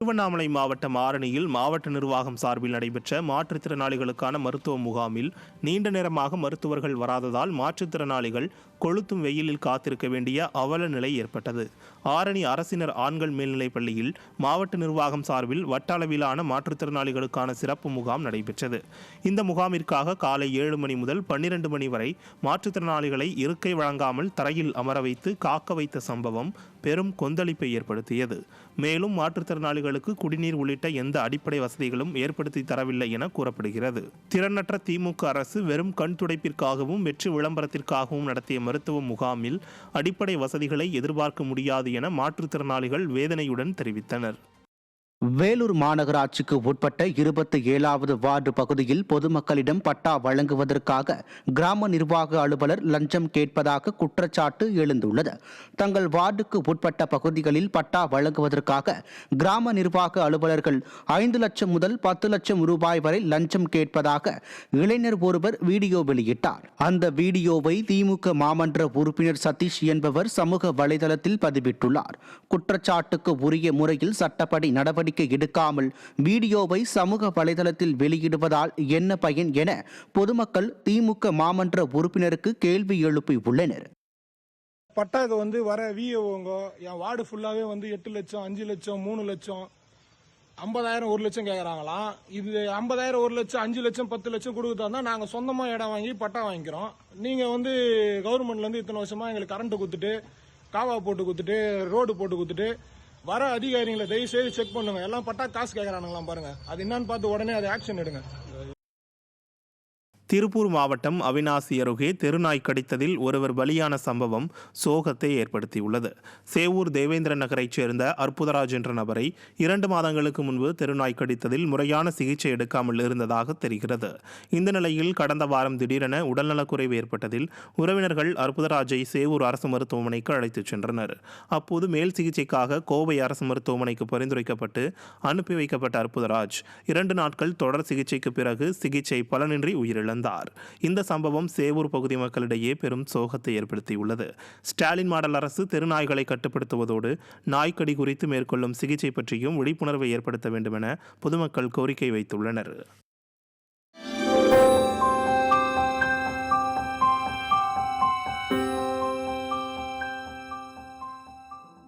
திருவண்ணாமலை மாவட்டம் ஆரணியில் மாவட்ட நிர்வாகம் சார்பில் நடைபெற்ற மாற்றுத்திறனாளிகளுக்கான மருத்துவ முகாமில் நீண்ட நேரமாக மருத்துவர்கள் வராததால் மாற்றுத்திறனாளிகள் கொளுத்தும் வெயிலில் காத்திருக்க வேண்டிய அவல நிலை ஏற்பட்டது. ஆரணி அரசினர் ஆண்கள் மேல்நிலைப் பள்ளியில் மாவட்ட நிர்வாகம் சார்பில் வட்ட அளவிலான மாற்றுத்திறனாளிகளுக்கான சிறப்பு முகாம் நடைபெற்றது. இந்த முகாமிற்காக காலை 7 மணி முதல் 12 மணி வரை மாற்றுத்திறனாளிகளை இருக்கை வழங்காமல் தரையில் அமர வைத்து காக்க வைத்த சம்பவம் பெரும் கொந்தளிப்பை ஏற்படுத்தியது. மேலும் மாற்றுத்திறனாளிகளுக்கு குடிநீர் உள்ளிட்ட எந்த அடிப்படை வசதிகளும் ஏற்படுத்தி தரவில்லை என கூறப்படுகிறது. திறனற்ற திமுக அரசு வெறும் கண் துடைப்பிற்காகவும் வெற்றி விளம்பரத்திற்காகவும் நடத்திய மருத்துவ முகாமில் அடிப்படை வசதிகளை எதிர்பார்க்க முடியாது என மாற்றுத்திறனாளிகள் வேதனையுடன் தெரிவித்தனர். வேலூர் மாநகராட்சிக்கு உட்பட்ட 27வது வார்டு பகுதியில் பொதுமக்களிடம் பட்டா வழங்குவதற்காக கிராம நிர்வாக அலுவலர் லஞ்சம் கேட்பதாக குற்றச்சாட்டு எழுந்துள்ளது. தங்கள் வார்டுக்கு உட்பட்ட பகுதிகளில் பட்டா வழங்குவதற்காக கிராம நிர்வாக அலுவலர்கள் 5 லட்சம் முதல் 10 லட்சம் ரூபாய் வரை லஞ்சம் கேட்பதாக இளைஞர் ஒருவர் வீடியோ வெளியிட்டார். அந்த வீடியோவை திமுக மாமன்ற உறுப்பினர் சதீஷ் என்பவர் சமூக வலைதளத்தில் பதிவிட்டுள்ளார். குற்றச்சாட்டுக்கு உரிய முறையில் சட்டப்படி நடவடிக்கை எடுக்காமல் வீடியோவை சமூக வலைதளத்தில் வெளியிடுவதால் என்ன பயன் என பொதுமக்கள் திமுக மாமன்ற உறுப்பினருக்கு கேள்வி எழுப்பியுள்ளனர். பட்டாக்கு வர விஓங்க என் வார்டு ஃபுல்லாவே 8 லட்சம் 5 லட்சம் 3 லட்சம் 50,000 1 லட்சம் கேட்கறாங்களாம். இது 50,000 1 லட்சம் 5 லட்சம் 10 லட்சம் கொடுக்குறதா நாங்க சொந்தமா இடம் வாங்கி பட்டா வாங்கிக்கிறோம். நீங்க கவர்மெண்ட்ல இருந்து இத்தனை வருஷமா எங்களுக்கு கரண்ட் கொடுத்துட்டு காவா போட்டு கொடுத்துட்டு ரோடு போட்டு கொடுத்துட்டு வர அதிகாரிகளை தயவு செய்து செக் பண்ணுங்க. எல்லாம் பட்டா காசு கேட்கறானுங்களாம் பாருங்க. அது என்னன்னு பார்த்து உடனே அதை ஆக்ஷன் எடுங்க. திருப்பூர் மாவட்டம் அவிநாசி அருகே தெருநாய் கடித்ததில் ஒருவர் பலியான சம்பவம் சோகத்தை ஏற்படுத்தியுள்ளது. சேவூர் தேவேந்திர நகரைச் சேர்ந்த அற்புதராஜ் என்ற நபரை 2 மாதங்களுக்கு முன்பு தெருநாய் கடித்ததில் முறையான சிகிச்சை எடுக்காமல் இருந்ததாக தெரிகிறது. இந்த நிலையில் கடந்த வாரம் திடீரென உடல்நலக்குறைவு ஏற்பட்டதில் உறவினர்கள் அற்புதராஜை சேவூர் அரசு மருத்துவமனைக்கு அழைத்துச் சென்றனர். அப்போது மேல் சிகிச்சைக்காக கோவை அரசு மருத்துவமனைக்கு பரிந்துரைக்கப்பட்டு அனுப்பி வைக்கப்பட்ட அற்புதராஜ் 2 நாட்கள் தொடர் சிகிச்சைக்கு பிறகு சிகிச்சை பலனின்றி உயிரிழந்தார். இந்த சம்பவம் சேவூர் பகுதி மக்களிடையே பெரும் சோகத்தை ஏற்படுத்தியுள்ளது. ஸ்டாலின் மாடல் அரசு தெருநாய்களை கட்டுப்படுத்துவதோடு நாய்க்கடி குறித்து மேற்கொள்ளும் சிகிச்சை பற்றியும் விழிப்புணர்வை ஏற்படுத்த வேண்டும் என பொதுமக்கள் கோரிக்கை வைத்துள்ளனர்.